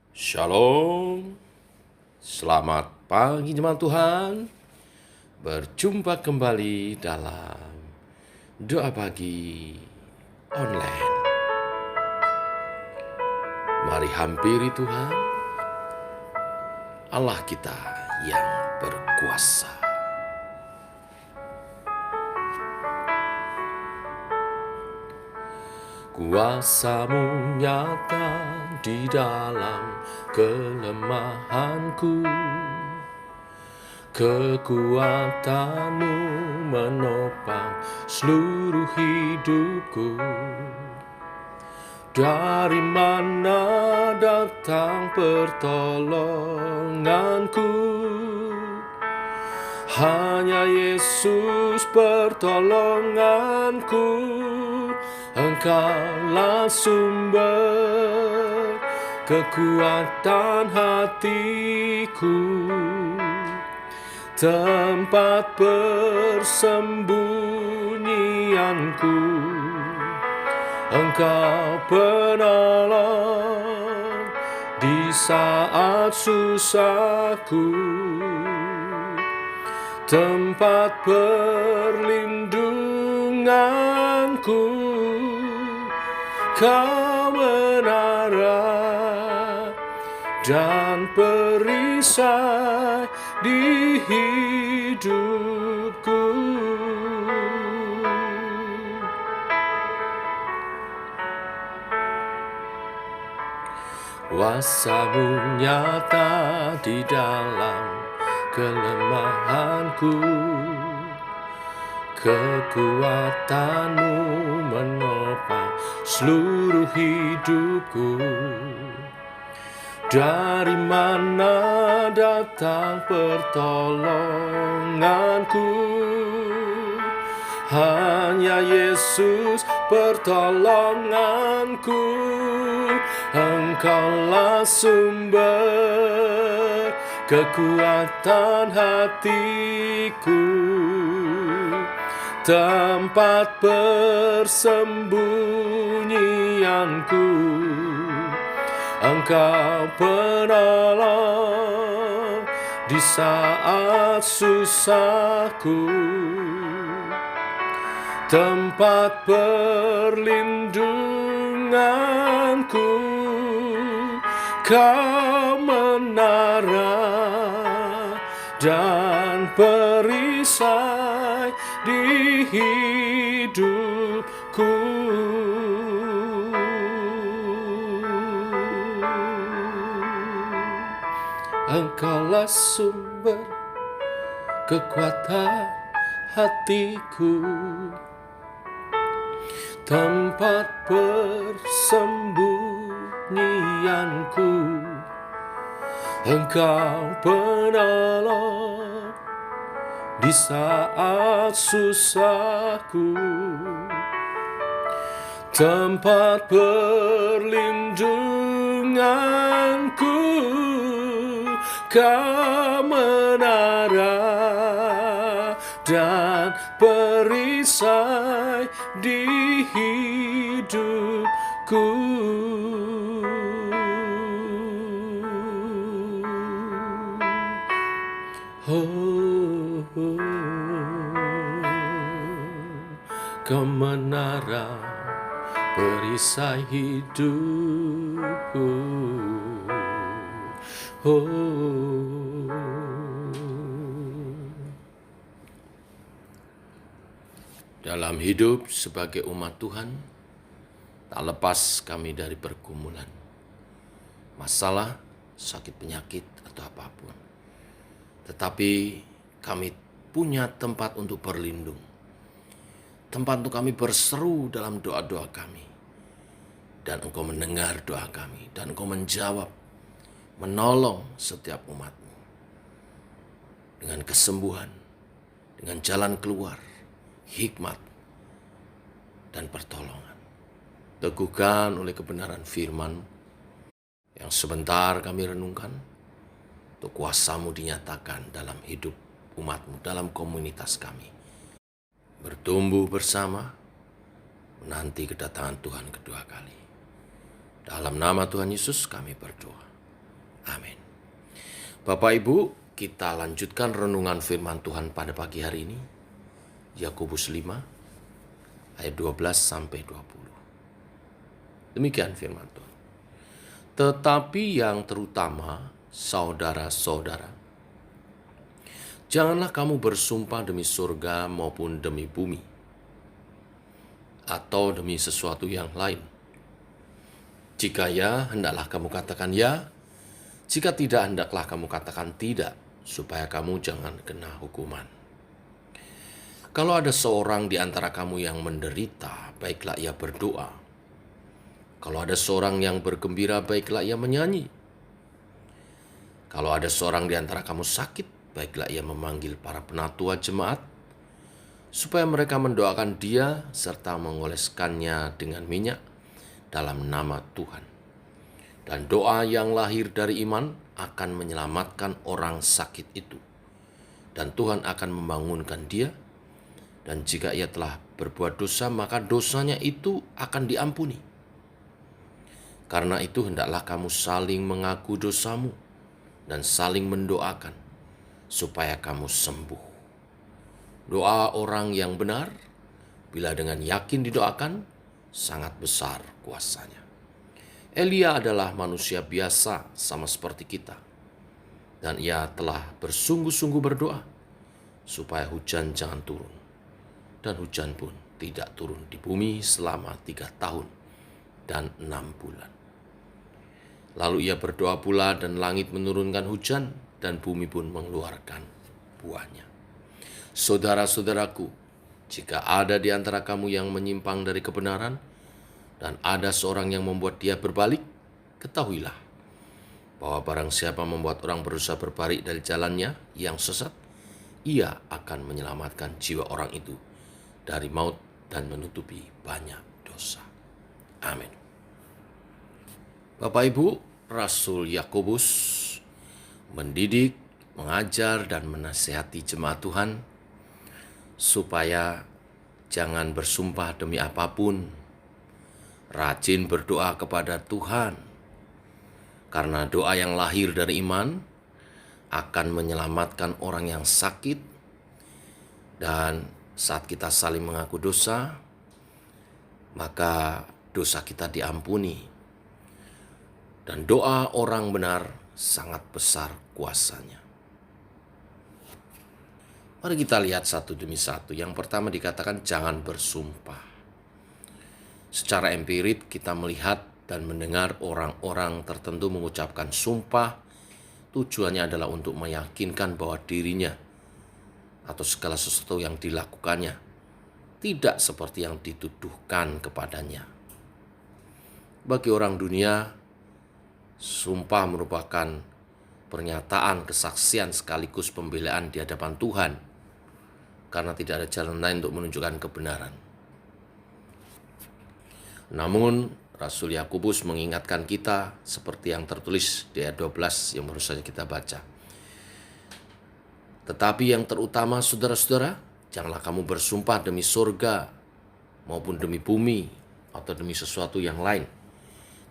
Shalom, selamat pagi jemaat Tuhan. Berjumpa kembali dalam doa pagi online. Mari hampiri Tuhan, Allah kita yang berkuasa. Kuasa-Mu nyata di dalam kelemahanku, kekuatan-Mu menopang seluruh hidupku. Dari mana datang pertolonganku? Hanya Yesus pertolonganku. Engkaulah sumber kekuatan hatiku, tempat persembunyianku. Engkau penolong di saat susahku, tempat perlindunganku. Kau menara dan perisai di hidupku. Kuasa-Mu nyata di dalam kelemahanku, kekuatan-Mu menopang seluruh hidupku. Dari mana datang pertolonganku? Hanya Yesus pertolonganku. Engkaulah sumber kekuatan hatiku, tempat persembunyianku. Engkau penolong di saat susahku, tempat perlindunganku. Kau menara dan perisai di hidupku. Engkaulah sumber kekuatan hatiku, tempat persembunyianku. Engkau penolong di saat susahku, tempat perlindunganku. Kau menara dan perisai di hidupku. Oh, Kau menara perisai hidupku. Dalam hidup sebagai umat Tuhan, tak lepas kami dari pergumulan, masalah, sakit penyakit, atau apapun. Tetapi kami punya tempat untuk berlindung, tempat untuk kami berseru dalam doa-doa kami. Dan Engkau mendengar doa kami, dan Engkau menjawab, menolong setiap umat-Mu dengan kesembuhan, dengan jalan keluar, hikmat, dan pertolongan. Teguhkan oleh kebenaran firman yang sebentar kami renungkan, untuk kuasa-Mu dinyatakan dalam hidup umat-Mu, dalam komunitas kami. Bertumbuh bersama, menanti kedatangan Tuhan kedua kali. Dalam nama Tuhan Yesus kami berdoa. Amin. Bapak Ibu, kita lanjutkan renungan firman Tuhan pada pagi hari ini. Yakobus 5 ayat 12 sampai 20. Demikian firman Tuhan. Tetapi yang terutama, saudara-saudara, janganlah kamu bersumpah demi surga maupun demi bumi, atau demi sesuatu yang lain. Jika ya, hendaklah kamu katakan ya. Jika tidak, hendaklah kamu katakan tidak, supaya kamu jangan kena hukuman. Kalau ada seorang di antara kamu yang menderita, baiklah ia berdoa. Kalau ada seorang yang bergembira, baiklah ia menyanyi. Kalau ada seorang di antara kamu sakit, baiklah ia memanggil para penatua jemaat, supaya mereka mendoakan dia serta mengoleskannya dengan minyak dalam nama Tuhan. Dan doa yang lahir dari iman akan menyelamatkan orang sakit itu. Dan Tuhan akan membangunkan dia. Dan jika ia telah berbuat dosa, maka dosanya itu akan diampuni. Karena itu hendaklah kamu saling mengaku dosamu dan saling mendoakan supaya kamu sembuh. Doa orang yang benar, bila dengan yakin didoakan, sangat besar kuasanya. Elia adalah manusia biasa sama seperti kita. Dan ia telah bersungguh-sungguh berdoa supaya hujan jangan turun. Dan hujan pun tidak turun di bumi selama 3 tahun dan 6 bulan. Lalu ia berdoa pula dan langit menurunkan hujan dan bumi pun mengeluarkan buahnya. Saudara-saudaraku, jika ada di antara kamu yang menyimpang dari kebenaran dan ada seorang yang membuat dia berbalik, ketahuilah bahwa barang siapa membuat orang berdosa berbalik dari jalannya yang sesat, ia akan menyelamatkan jiwa orang itu dari maut dan menutupi banyak dosa. Amin. Bapak Ibu, Rasul Yakobus mendidik, mengajar, dan menasihati jemaat Tuhan supaya jangan bersumpah demi apapun, rajin berdoa kepada Tuhan, karena doa yang lahir dari iman akan menyelamatkan orang yang sakit, dan saat kita saling mengaku dosa, maka dosa kita diampuni. Dan doa orang benar sangat besar kuasanya. Mari kita lihat satu demi satu. Yang pertama dikatakan jangan bersumpah. Secara empirik kita melihat dan mendengar orang-orang tertentu mengucapkan sumpah. Tujuannya adalah untuk meyakinkan bahwa dirinya atau segala sesuatu yang dilakukannya tidak seperti yang dituduhkan kepadanya. Bagi orang dunia, sumpah merupakan pernyataan kesaksian sekaligus pembelaan di hadapan Tuhan, karena tidak ada jalan lain untuk menunjukkan kebenaran. Namun, Rasul Yakobus mengingatkan kita seperti yang tertulis di ayat 12 yang baru saja kita baca. Tetapi yang terutama, saudara-saudara, janganlah kamu bersumpah demi surga maupun demi bumi atau demi sesuatu yang lain.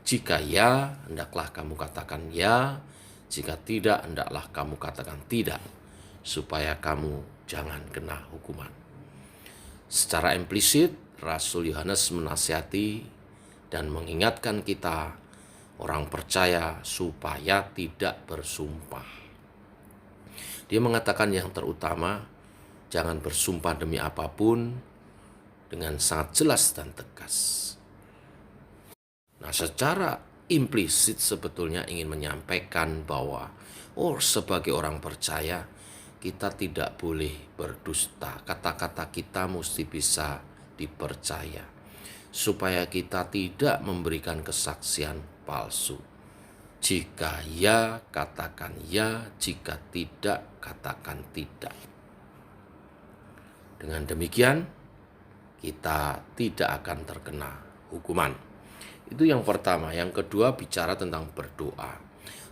Jika ya, hendaklah kamu katakan ya. Jika tidak, hendaklah kamu katakan tidak, supaya kamu jangan kena hukuman. Secara implisit, Rasul Yohanes menasihati dan mengingatkan kita, orang percaya, supaya tidak bersumpah. Dia mengatakan yang terutama, jangan bersumpah demi apapun, dengan sangat jelas dan tegas. Nah, secara implisit sebetulnya ingin menyampaikan bahwa sebagai orang percaya kita tidak boleh berdusta. Kata-kata kita mesti bisa dipercaya supaya kita tidak memberikan kesaksian palsu. Jika ya, katakan ya. Jika tidak, katakan tidak. Dengan demikian kita tidak akan terkena hukuman. Itu yang pertama. Yang kedua, bicara tentang berdoa.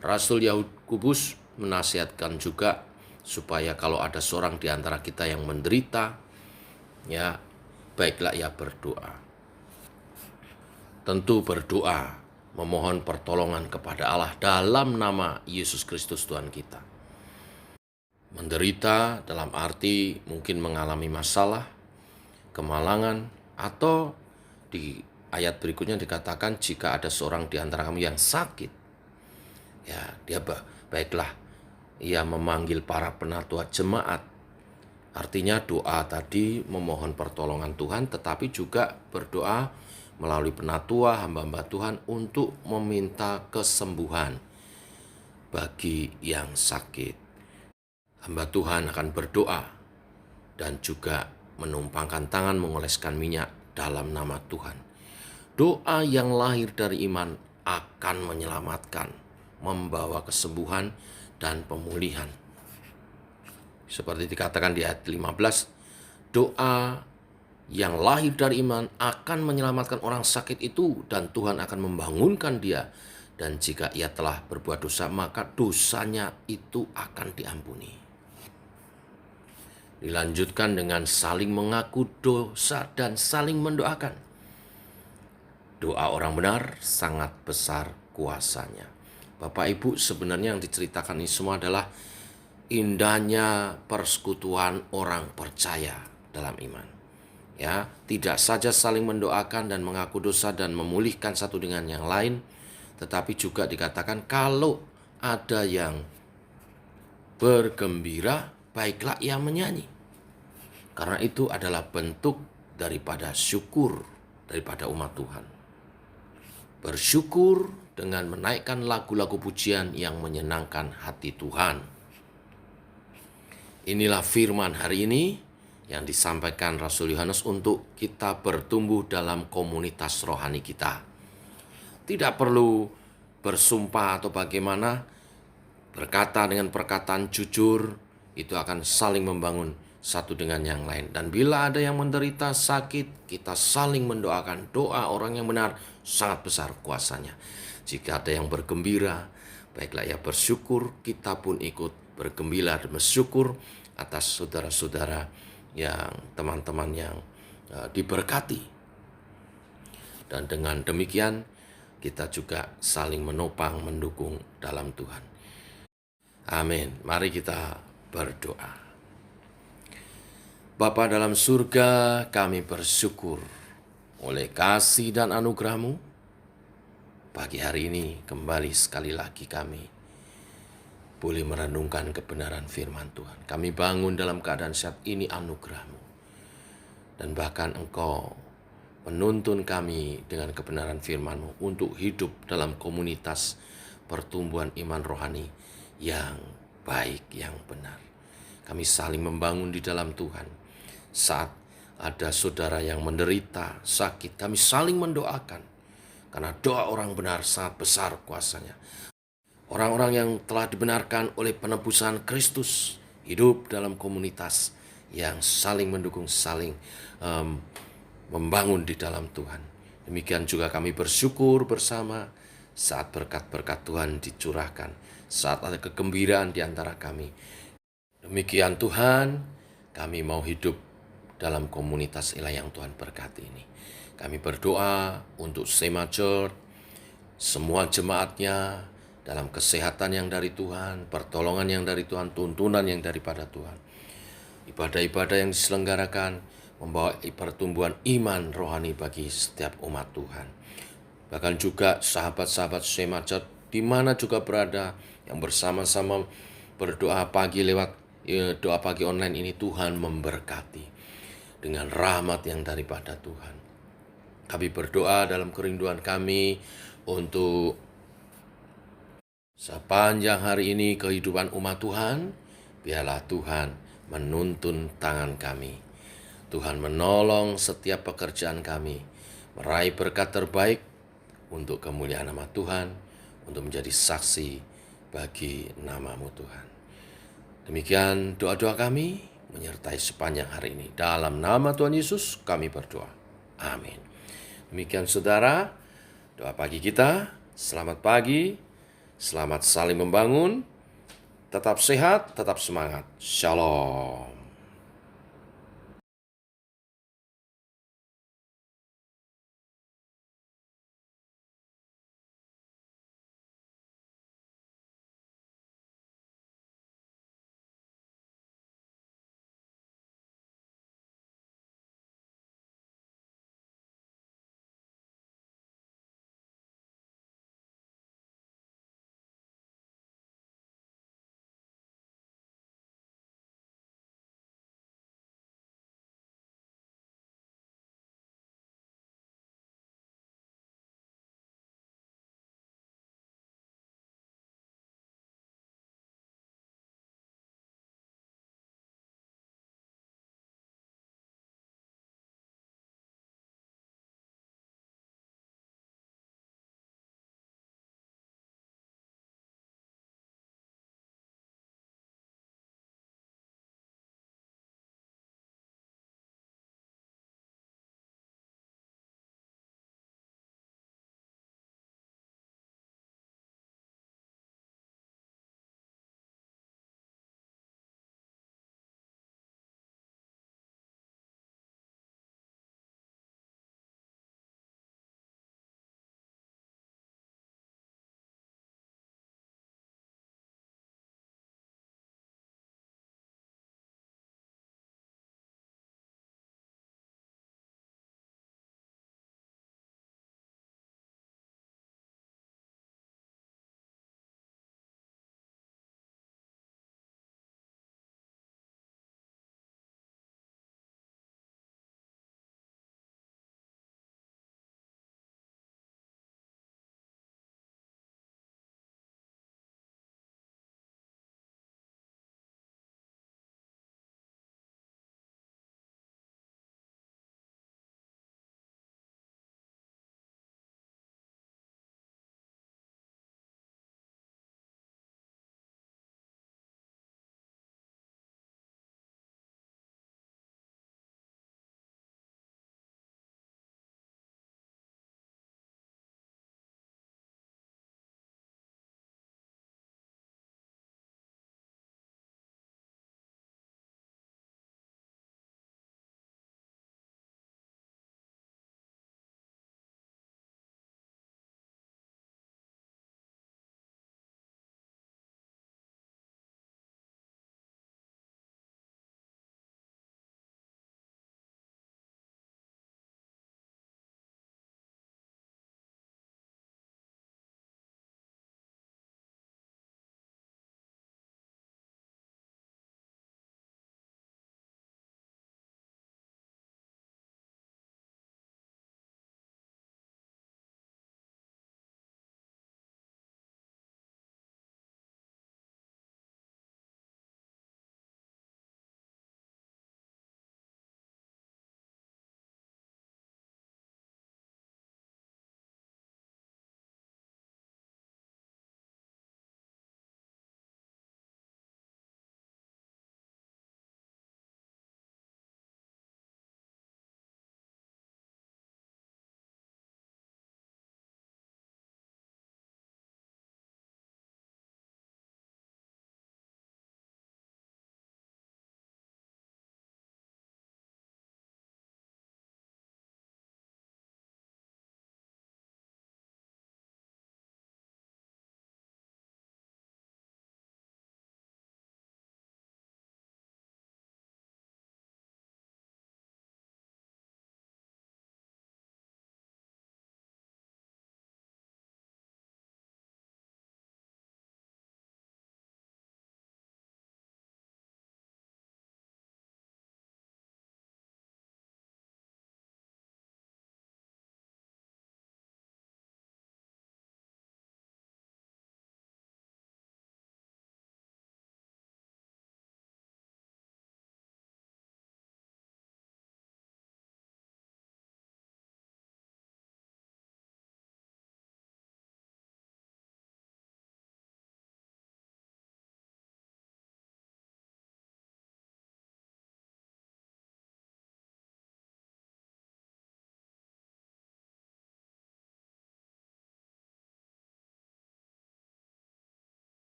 Rasul Yakobus menasihatkan juga supaya kalau ada seorang di antara kita yang menderita, baiklah ia berdoa. Tentu berdoa memohon pertolongan kepada Allah dalam nama Yesus Kristus Tuhan kita. Menderita dalam arti mungkin mengalami masalah, kemalangan, atau di ayat berikutnya dikatakan jika ada seorang di antara kamu yang sakit, ya dia baiklah ia memanggil para penatua jemaat. Artinya doa tadi memohon pertolongan Tuhan, tetapi juga berdoa melalui penatua hamba-hamba Tuhan untuk meminta kesembuhan bagi yang sakit. Hamba Tuhan akan berdoa dan juga menumpangkan tangan mengoleskan minyak dalam nama Tuhan. Doa yang lahir dari iman akan menyelamatkan, membawa kesembuhan dan pemulihan. Seperti dikatakan di ayat 15, doa yang lahir dari iman akan menyelamatkan orang sakit itu dan Tuhan akan membangunkan dia. Dan jika ia telah berbuat dosa, maka dosanya itu akan diampuni. Dilanjutkan dengan saling mengaku dosa dan saling mendoakan. Doa orang benar sangat besar kuasanya. Bapak Ibu, sebenarnya yang diceritakan ini semua adalah indahnya persekutuan orang percaya dalam iman. Ya, tidak saja saling mendoakan dan mengaku dosa dan memulihkan satu dengan yang lain, tetapi juga dikatakan kalau ada yang bergembira, baiklah ia menyanyi. Karena itu adalah bentuk daripada syukur daripada umat Tuhan. Bersyukur dengan menaikkan lagu-lagu pujian yang menyenangkan hati Tuhan. Inilah firman hari ini yang disampaikan Rasul Yohanes untuk kita bertumbuh dalam komunitas rohani kita. Tidak perlu bersumpah atau bagaimana, berkata dengan perkataan jujur, itu akan saling membangun satu dengan yang lain. Dan bila ada yang menderita sakit, kita saling mendoakan. Doa orang yang benar sangat besar kuasanya. Jika ada yang bergembira, baiklah ia bersyukur, kita pun ikut bergembira dan bersyukur atas saudara-saudara yang teman-teman yang diberkati. Dan dengan demikian kita juga saling menopang, mendukung dalam Tuhan. Amin. Mari kita berdoa. Bapa dalam surga, kami bersyukur oleh kasih dan anugerah-Mu. Pagi hari ini kembali sekali lagi kami boleh merenungkan kebenaran firman Tuhan. Kami bangun dalam keadaan sehat, ini anugerah-Mu. Dan bahkan Engkau menuntun kami dengan kebenaran firman-Mu untuk hidup dalam komunitas pertumbuhan iman rohani yang baik, yang benar. Kami saling membangun di dalam Tuhan. Saat ada saudara yang menderita, sakit, kami saling mendoakan. Karena doa orang benar sangat besar kuasanya. Orang-orang yang telah dibenarkan oleh penebusan Kristus hidup dalam komunitas yang saling mendukung, saling membangun di dalam Tuhan. Demikian juga kami bersyukur bersama saat berkat-berkat Tuhan dicurahkan, saat ada kegembiraan di antara kami. Demikian Tuhan, kami mau hidup dalam komunitas ilahi yang Tuhan berkati ini. Kami berdoa untuk Sema Church, semua jemaatnya dalam kesehatan yang dari Tuhan, pertolongan yang dari Tuhan, tuntunan yang daripada Tuhan. Ibadah-ibadah yang diselenggarakan membawa pertumbuhan iman rohani bagi setiap umat Tuhan. Bahkan juga sahabat-sahabat Sema Church di mana juga berada yang bersama-sama berdoa pagi lewat doa pagi online ini, Tuhan memberkati dengan rahmat yang daripada Tuhan. Kami berdoa dalam kerinduan kami untuk sepanjang hari ini kehidupan umat Tuhan, biarlah Tuhan menuntun tangan kami. Tuhan menolong setiap pekerjaan kami, meraih berkat terbaik untuk kemuliaan nama Tuhan, untuk menjadi saksi bagi nama-Mu Tuhan. Demikian doa-doa kami menyertai sepanjang hari ini. Dalam nama Tuhan Yesus kami berdoa. Amin. Demikian saudara, doa pagi kita. Selamat pagi, selamat saling membangun, tetap sehat, tetap semangat. Shalom.